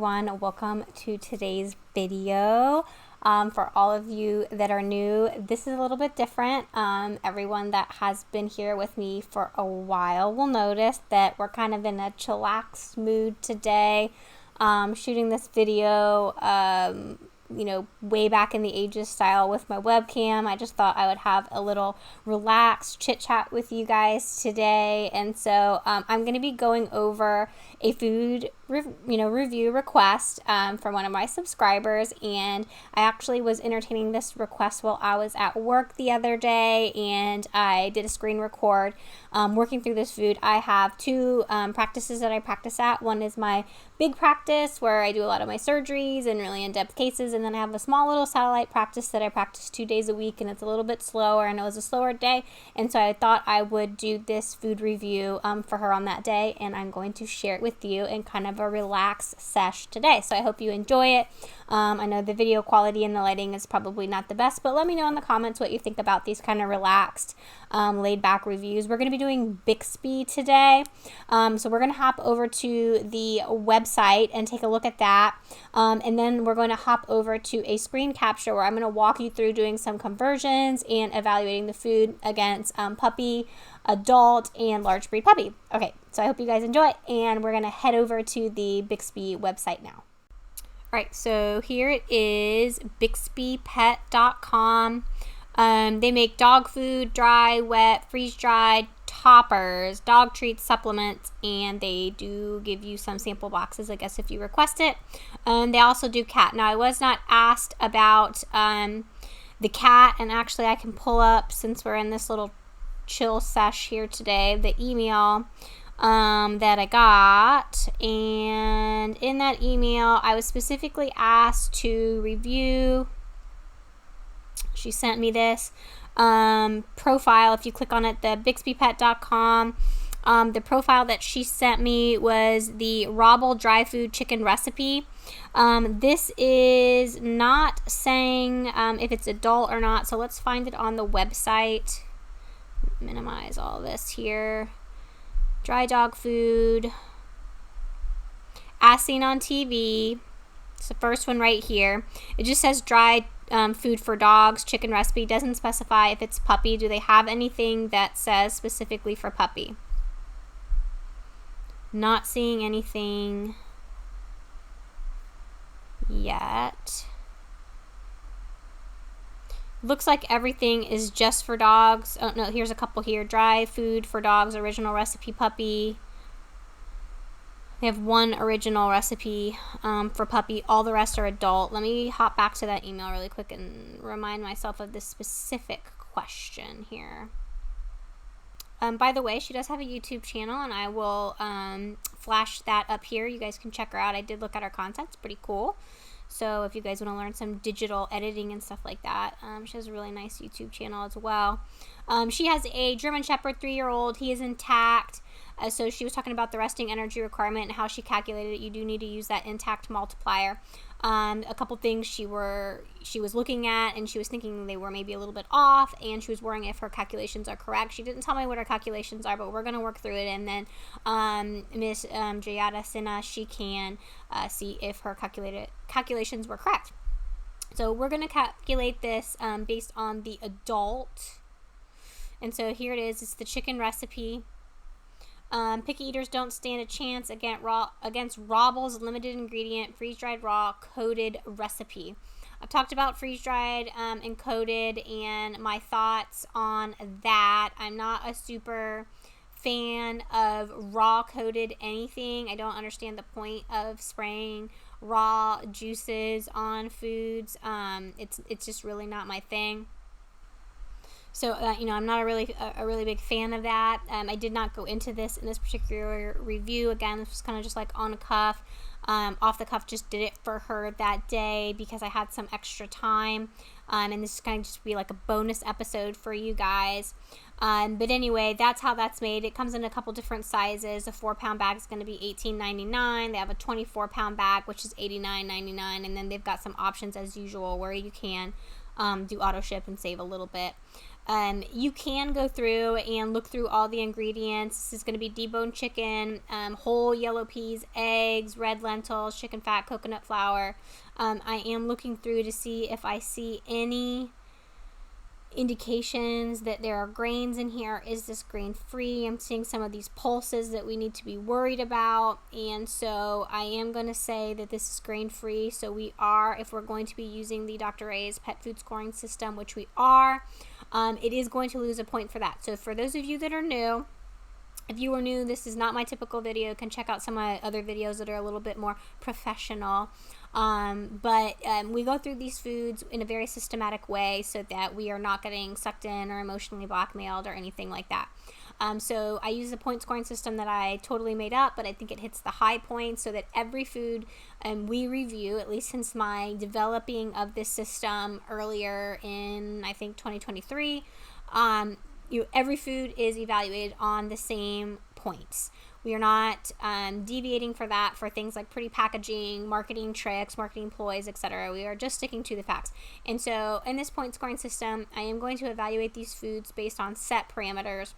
everyone, welcome to today's video. For all of you that are new, this is a little bit different. Everyone that has been here with me for a while will notice that we're kind of in a chillaxed mood today. Shooting this video, way back in the ages style with my webcam. I just thought I would have a little relaxed chit chat with you guys today. And so I'm going to be going over a food review request from one of my subscribers, and I actually was entertaining this request while I was at work the other day, and I did a screen record working through this food. I have two practices that I practice at. One is my big practice where I do a lot of my surgeries and really in-depth cases, and then I have a small little satellite practice that I practice 2 days a week, and it's a little bit slower, and it was a slower day, and so I thought I would do this food review for her on that day, and I'm going to share it with you in kind of a relaxed sesh today. So I hope you enjoy it. I know the video quality and the lighting is probably not the best, but let me know in the comments what you think about these kind of relaxed, laid back reviews. We're going to be doing Bixbi today. So we're going to hop over to the website and take a look at that. And then we're going to hop over to a screen capture where I'm going to walk you through doing some conversions and evaluating the food against puppy, adult, and large breed puppy. Okay, so I hope you guys enjoy it, and we're going to head over to the Bixbi website now. All right, so here it is, bixbipet.com. They make dog food, dry, wet, freeze-dried, toppers, dog treats, supplements, and they do give you some sample boxes, I guess, if you request it. They also do cat. Now, I was not asked about the cat, and actually I can pull up, since we're in this little chill sesh here today, the email that I got, and in that email I was specifically asked to review. She sent me this profile. If you click on it, the bixbipet.com, the profile that she sent me was the rawbble dry food chicken recipe. This is not saying if it's adult or not, so let's find it on the website. Minimize all this here. Dry dog food, as seen on TV. It's the first one right here. It just says dry food for dogs, chicken recipe. Doesn't specify if it's puppy. Do they have anything that says specifically for puppy? Not seeing anything yet. Looks like everything is just for dogs. Oh, no, here's a couple here. Dry food for dogs, original recipe puppy. They have one original recipe for puppy. All the rest are adult. Let me hop back to that email really quick and remind myself of this specific question here. By the way, she does have a YouTube channel, and I will flash that up here. You guys can check her out. I did look at her content. It's pretty cool. So if you guys want to learn some digital editing and stuff like that, she has a really nice YouTube channel as well. She has a German Shepherd 3-year-old. He is intact. So she was talking about the resting energy requirement and how she calculated it. You do need to use that intact multiplier. A couple things she was looking at, and she was thinking they were maybe a little bit off, and she was worrying if her calculations are correct. She didn't tell me what her calculations are, but we're going to work through it, and then Miss Jayada Sinha, she can see if her calculations were correct. So we're going to calculate this based on the adult. And so here it is. It's the chicken recipe. Picky eaters don't stand a chance against rawbble's limited ingredient freeze-dried raw coated recipe. I've talked about freeze-dried and coated and my thoughts on that. I'm not a super fan of raw coated anything. I don't understand the point of spraying raw juices on foods. It's just really not my thing. So, I'm not a really big fan of that. I did not go into this in this particular review. Again, this was kind of just like on a cuff, off the cuff, just did it for her that day because I had some extra time. And this is going to just be like a bonus episode for you guys. But anyway, that's how that's made. It comes in a couple different sizes. A 4-pound bag is going to be $18.99. They have a 24-pound bag, which is $89.99. And then they've got some options as usual where you can do auto ship and save a little bit. You can go through and look through all the ingredients. This is going to be deboned chicken, whole yellow peas, eggs, red lentils, chicken fat, coconut flour. I am looking through to see if I see any indications that there are grains in here. Is this grain free? I'm seeing some of these pulses that we need to be worried about, and so I am going to say that this is grain free. So we are, if we're going to be using the Dr. A's pet food scoring system, which we are, it is going to lose a point for that. So for those of you that are new, if you are new, this is not my typical video. You can check out some of my other videos that are a little bit more professional. But we go through these foods in a very systematic way so that we are not getting sucked in or emotionally blackmailed or anything like that. So I use a point scoring system that I totally made up, but I think it hits the high points so that every food we review, at least since my developing of this system earlier in, I think, 2023, every food is evaluated on the same points. We are not deviating for that for things like pretty packaging, marketing tricks, marketing ploys, etc. We are just sticking to the facts. And so in this point scoring system, I am going to evaluate these foods based on set parameters.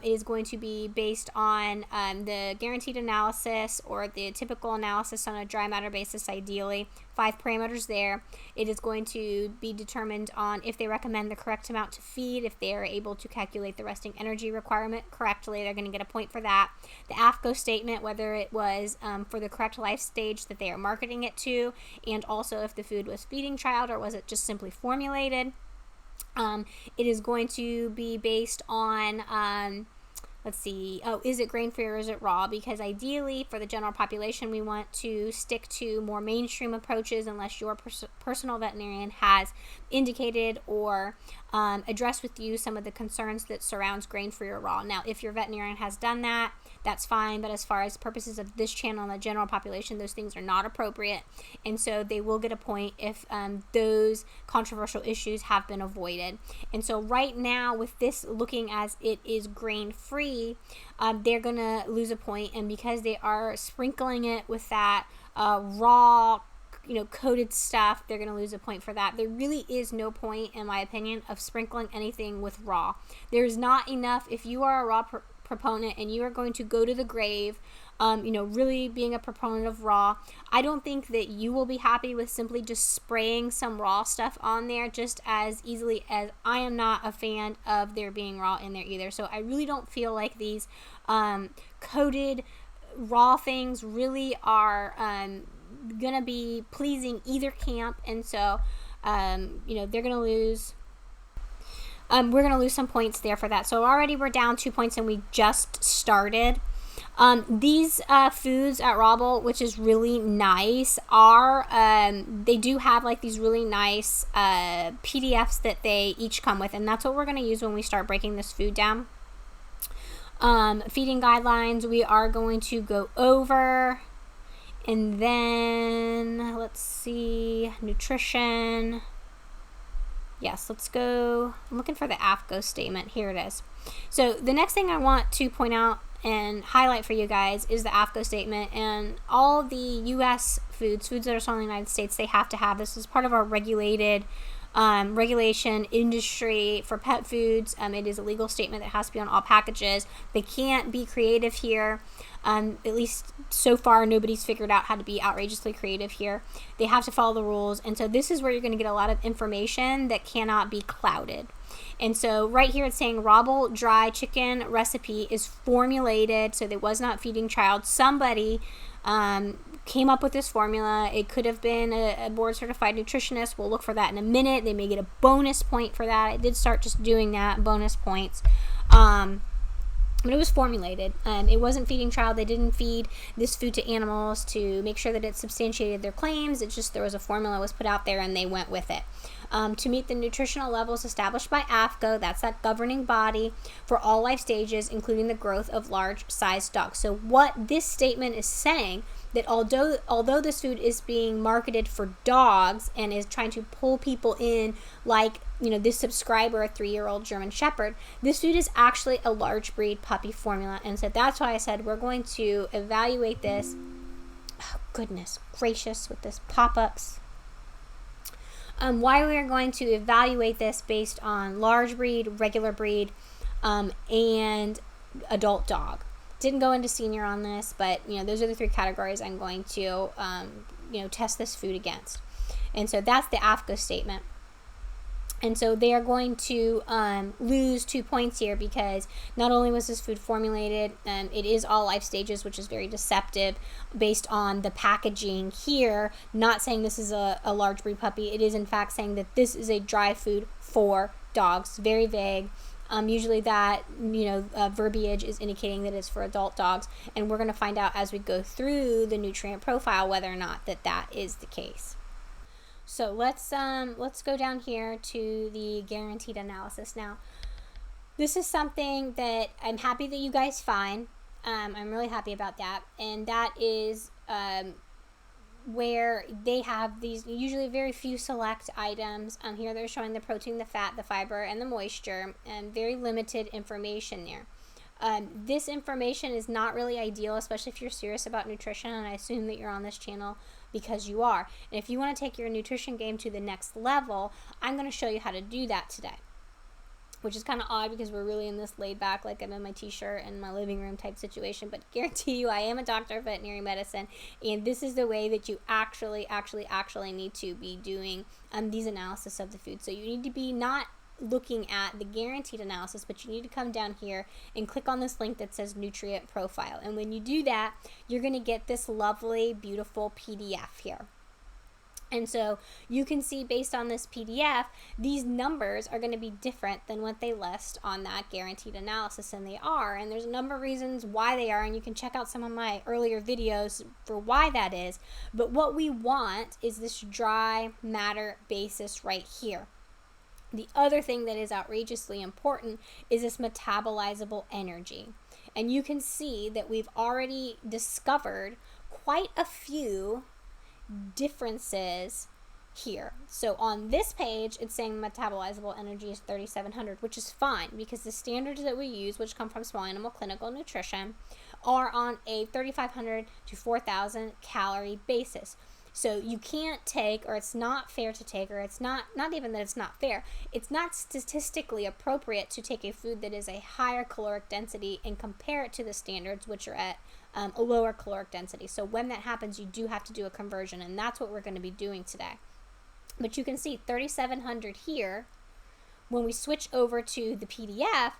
It is going to be based on the guaranteed analysis or the typical analysis on a dry matter basis, ideally. 5 parameters there. It is going to be determined on if they recommend the correct amount to feed, if they are able to calculate the resting energy requirement correctly, they're going to get a point for that. The AFCO statement, whether it was for the correct life stage that they are marketing it to, and also if the food was feeding trialed or was it just simply formulated. It is going to be based on, let's see, is it grain-free or is it raw? Because ideally, for the general population, we want to stick to more mainstream approaches unless your personal veterinarian has indicated or addressed with you some of the concerns that surrounds grain-free or raw. Now, if your veterinarian has done that, that's fine, but as far as purposes of this channel and the general population, those things are not appropriate, and so they will get a point if those controversial issues have been avoided. And so right now, with this looking as it is grain-free, they're going to lose a point, and because they are sprinkling it with that raw, coated stuff, they're going to lose a point for that. There really is no point, in my opinion, of sprinkling anything with raw. There's not enough. If you are a raw proponent and you are going to go to the grave, really being a proponent of raw, I don't think that you will be happy with simply just spraying some raw stuff on there just as easily as I am not a fan of there being raw in there either. So I really don't feel like these coated raw things really are gonna be pleasing either camp, and so they're gonna lose. We're going to lose some points there for that. So already we're down 2 points and we just started. These foods at rawbble, which is really nice, are they do have like these really nice PDFs that they each come with, and that's what we're going to use when we start breaking this food down. Feeding guidelines we are going to go over, and then let's see, nutrition. Yes, let's go. I'm looking for the AFCO statement. Here it is. So the next thing I want to point out and highlight for you guys is the AFCO statement, and all the U.S. foods that are sold in the United States, they have to have this as part of our regulated regulation industry for pet foods. It is a legal statement that has to be on all packages. They can't be creative here. At least so far, nobody's figured out how to be outrageously creative here. They have to follow the rules, and so this is where you're going to get a lot of information that cannot be clouded. And so right here it's saying rawbble dry chicken recipe is formulated, so it was not feeding child. Somebody came up with this formula. It could have been a board certified nutritionist. We'll look for that in a minute. They may get a bonus point for that. I did start just doing that, bonus points. But it was formulated. It wasn't feeding child. They didn't feed this food to animals to make sure that it substantiated their claims. It's just there was a formula was put out there and they went with it. To meet the nutritional levels established by AFCO, that's that governing body for all life stages, including the growth of large-sized dogs. So what this statement is saying, that although this food is being marketed for dogs and is trying to pull people in, like this subscriber, a 3-year-old German Shepherd, this food is actually a large breed puppy formula. And so that's why I said we're going to evaluate this. Oh, goodness gracious, with this pop-ups. why we are going to evaluate this based on large breed, regular breed, and adult dog. Didn't go into senior on this, but those are the 3 categories I'm going to test this food against. And so that's the AFCO statement. And so they are going to lose 2 points here because not only was this food formulated, it is all life stages, which is very deceptive based on the packaging here, not saying this is a large breed puppy. It is in fact saying that this is a dry food for dogs. Very vague. Usually that, verbiage is indicating that it's for adult dogs. And we're going to find out as we go through the nutrient profile whether or not that is the case. So let's go down here to the guaranteed analysis. Now, this is something that I'm happy that you guys find. I'm really happy about that. And that is where they have these usually very few select items. Here they're showing the protein, the fat, the fiber, and the moisture, and very limited information there. This information is not really ideal, especially if you're serious about nutrition, and I assume that you're on this channel because you are. And if you want to take your nutrition game to the next level, I'm going to show you how to do that today, which is kind of odd because we're really in this laid back, like I'm in my t-shirt and my living room type situation, but guarantee you I am a doctor of veterinary medicine, and this is the way that you actually need to be doing these analysis of the food. So you need to be not looking at the guaranteed analysis, but you need to come down here and click on this link that says nutrient profile. And when you do that, you're going to get this lovely, beautiful PDF here. And so you can see based on this PDF, these numbers are going to be different than what they list on that guaranteed analysis, and they are. And there's a number of reasons why they are, and you can check out some of my earlier videos for why that is. But what we want is this dry matter basis right here. The other thing that is outrageously important is this metabolizable energy. And you can see that we've already discovered quite a few differences here. So on this page, it's saying metabolizable energy is 3,700, which is fine because the standards that we use, which come from Small Animal Clinical Nutrition, are on a 3,500 to 4,000 calorie basis. So you can't take, or it's not fair to take, or it's not even that it's not fair, it's not statistically appropriate to take a food that is a higher caloric density and compare it to the standards, which are at a lower caloric density. So when that happens, you do have to do a conversion, and that's what we're going to be doing today. But you can see 3,700 here. When we switch over to the PDF,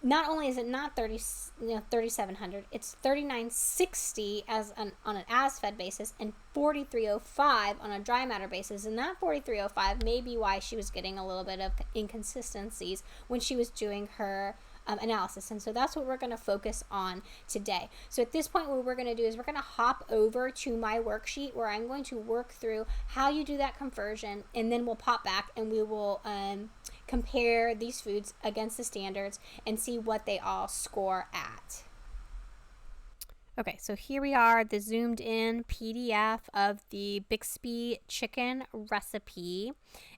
not only is it not 3,700, it's 3,960 on an as-fed basis and 4,305 on a dry matter basis. And that 4,305 may be why she was getting a little bit of inconsistencies when she was doing her analysis. And so that's what we're going to focus on today. So at this point, what we're going to do is we're going to hop over to my worksheet where I'm going to work through how you do that conversion, and then we'll pop back and we will compare these foods against the standards and see what they all score at. Okay, so here we are, the zoomed in PDF of the Bixbi chicken recipe.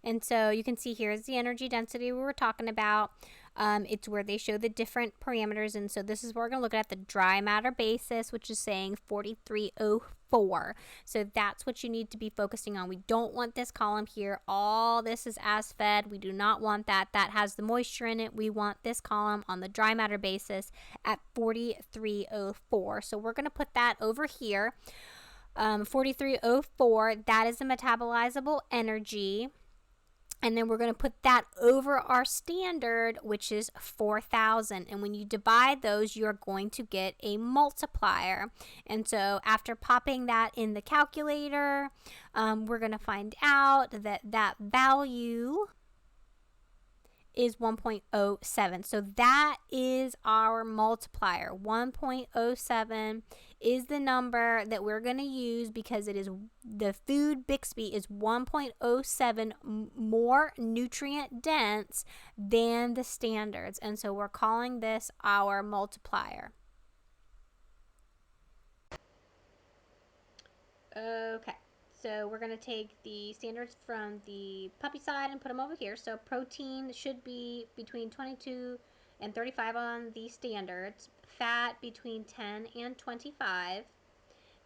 And so you can see here's the energy density we were talking about. It's where they show the different parameters. And so this is where we're going to look at the dry matter basis, which is saying 4,304. So that's what you need to be focusing on. We don't want this column here. All this is as fed. We do not want that. That has the moisture in it. We want this column on the dry matter basis at 4,304. So we're going to put that over here. 4,304, that is the metabolizable energy. And then we're going to put that over our standard, which is 4,000. And when you divide those, you're going to get a multiplier. And so after popping that in the calculator, we're going to find out that that value is 1.07. So that is our multiplier. 1.07 is the number that we're going to use because it is the food Bixbi is 1.07 more nutrient dense than the standards. And so we're calling this our multiplier. Okay. So we're going to take the standards from the puppy side and put them over here. So protein should be between 22 and 35 on the standards. Fat between 10 and 25.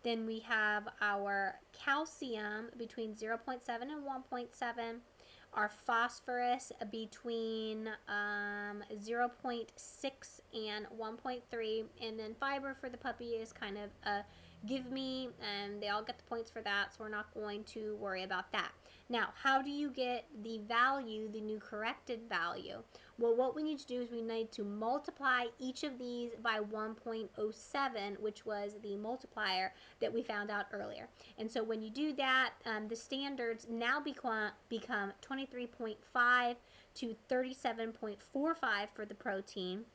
Then we have our calcium between 0.7 and 1.7. our phosphorus between 0.6 and 1.3, and then fiber for the puppy is kind of a give me, and they all get the points for that, so we're not going to worry about that. Now, how do you get the value, the new corrected value? Well, what we need to do is we need to multiply each of these by 1.07, which was the multiplier that we found out earlier. And so when you do that, the standards now become 23.5 to 37.45 for the protein.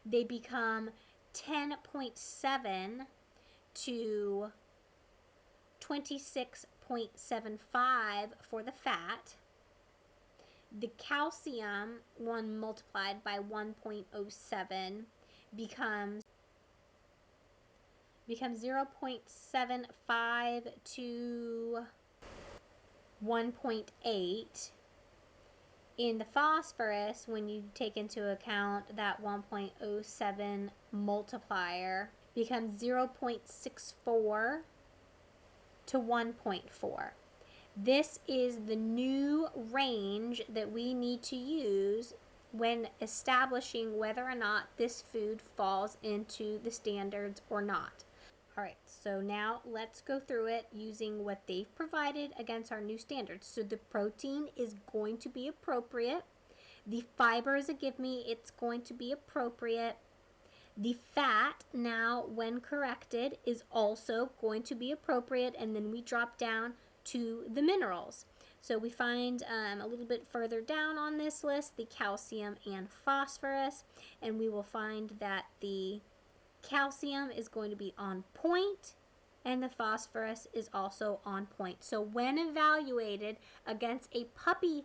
They become 10.7 to 26.75 for the fat. The calcium, one multiplied by 1.07, becomes 0.75 to 1.8. In the phosphorus, when you take into account that 1.07 multiplier, becomes 0.64 to 1.4. This is the new range that we need to use when establishing whether or not this food falls into the standards or not. All right, so now let's go through it using what they've provided against our new standards. So the protein is going to be appropriate. The fiber is a give me, it's going to be appropriate. The fat, now when corrected, is also going to be appropriate, and then we drop down to the minerals. So we find a little bit further down on this list the calcium and phosphorus, and we will find that the calcium is going to be on point, and the phosphorus is also on point. So when evaluated against a puppy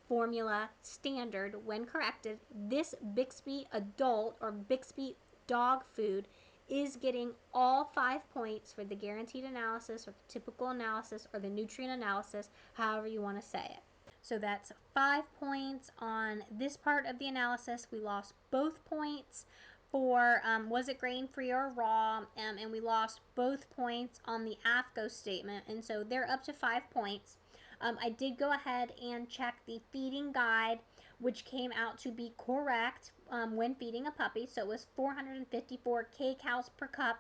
formula standard, when corrected, this Bixbi adult or Bixbi dog food is getting all 5 points for the guaranteed analysis or the typical analysis or the nutrient analysis, however you want to say it. So that's 5 points on this part of the analysis. We lost both points for was it grain-free or raw, and we lost both points on the AFCO statement, and so they're up to 5 points. I did go ahead and check the feeding guide, which came out to be correct when feeding a puppy. So it was 454 kcals per cup,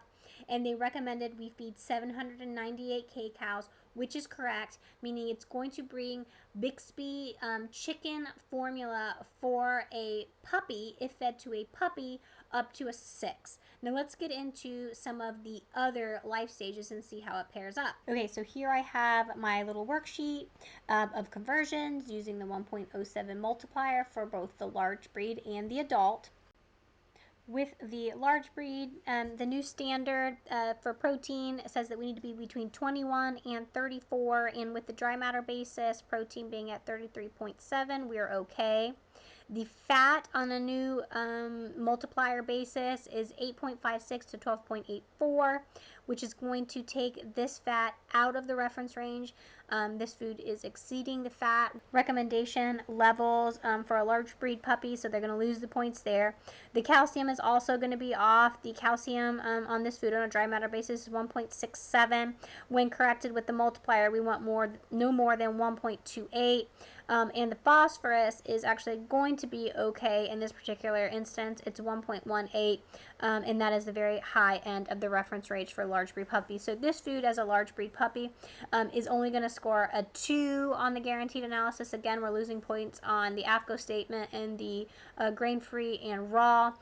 and they recommended we feed 798 kcals, which is correct, meaning it's going to bring Bixbi chicken formula for a puppy, if fed to a puppy, up to a 6. Now let's get into some of the other life stages and see how it pairs up. Okay, so here I have my little worksheet of conversions using the 1.07 multiplier for both the large breed and the adult. With the large breed, the new standard for protein says that we need to be between 21 and 34, and with the dry matter basis, protein being at 33.7, we are okay. The fat on a new multiplier basis is 8.56 to 12.84, which is going to take this fat out of the reference range. This food is exceeding the fat recommendation levels for a large breed puppy, so they're going to lose the points there. The calcium is also going to be off. The calcium on this food on a dry matter basis is 1.67. When corrected with the multiplier, we want no more than 1.28. And the phosphorus is actually going to be okay in this particular instance. It's 1.18, and that is the very high end of the reference range for a large breed puppy. So this food as a large breed puppy is only going to score a 2 on the guaranteed analysis. Again, we're losing points on the AFCO statement and the grain-free and raw.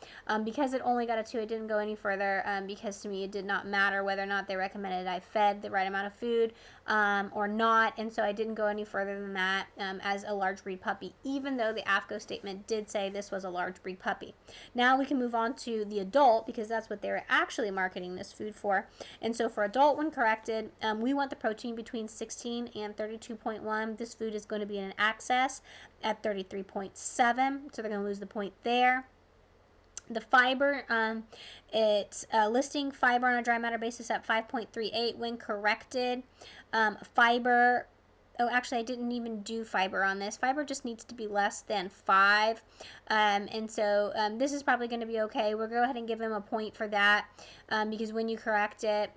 Because it only got a 2, it didn't go any further because to me it did not matter whether or not they recommended I fed the right amount of food or not, and so I didn't go any further than that as a large breed puppy, even though the AFCO statement did say this was a large breed puppy. Now we can move on to the adult, because that's what they're actually marketing this food for. And so for adult, when corrected, we want the protein between 16 and 32.1. This food is going to be in an access at 33.7, so they're going to lose the point there. The fiber, it's listing fiber on a dry matter basis at 5.38 when corrected. Fiber, oh, actually, I didn't even do fiber on this. Fiber just needs to be less than 5. And so this is probably going to be okay. We'll go ahead and give them a point for that because when you correct it,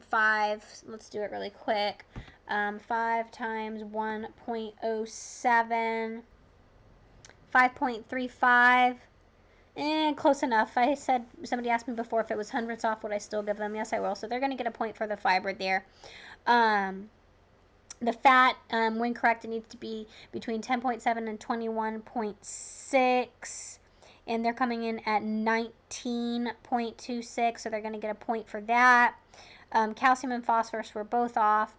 5, let's do it really quick. 5 times 1.07, 5.35. Close enough. Somebody asked me before if it was hundredths off, would I still give them? Yes, I will. So they're going to get a point for the fiber there. The fat, when correct, it needs to be between 10.7 and 21.6. And they're coming in at 19.26, so they're going to get a point for that. Calcium and phosphorus were both off.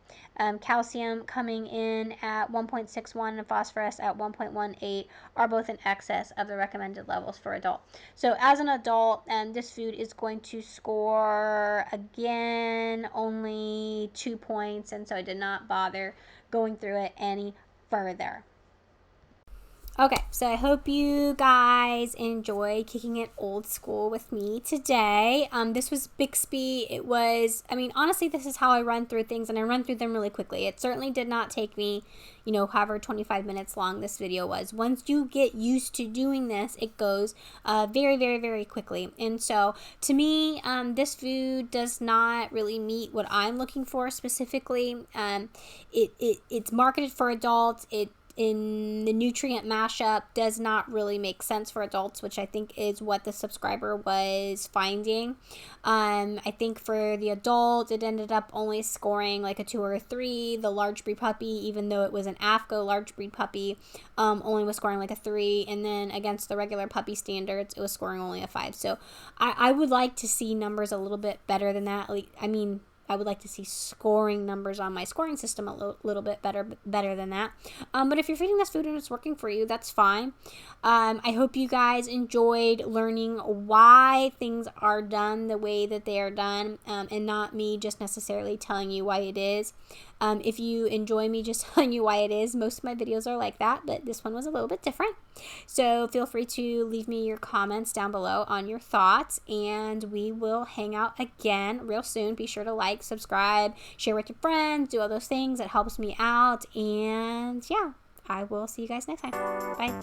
Calcium coming in at 1.61 and phosphorus at 1.18 are both in excess of the recommended levels for adult. So as an adult, this food is going to score, again, only 2 points, and so I did not bother going through it any further. Okay, so I hope you guys enjoy kicking it old school with me today. This was Bixbi. It was, honestly, this is how I run through things, and I run through them really quickly. It certainly did not take me, however 25 minutes long this video was. Once you get used to doing this, it goes very, very, very quickly. And so, to me, this food does not really meet what I'm looking for specifically. It's marketed for adults. In the nutrient mashup does not really make sense for adults, which I think is what the subscriber was finding. I think for the adult, it ended up only scoring like a 2 or a 3. The large breed puppy, even though it was an AFCO large breed puppy, only was scoring like a 3. And then against the regular puppy standards, it was scoring only a 5. So I would like to see numbers a little bit better than that. I would like to see scoring numbers on my scoring system a little bit better than that. But if you're feeding this food and it's working for you, that's fine. I hope you guys enjoyed learning why things are done the way that they are done, and not me just necessarily telling you why it is. If you enjoy me just telling you why it is, most of my videos are like that, but this one was a little bit different. So feel free to leave me your comments down below on your thoughts, and we will hang out again real soon. Be sure to like, subscribe, share with your friends, do all those things. It helps me out. And yeah, I will see you guys next time. Bye.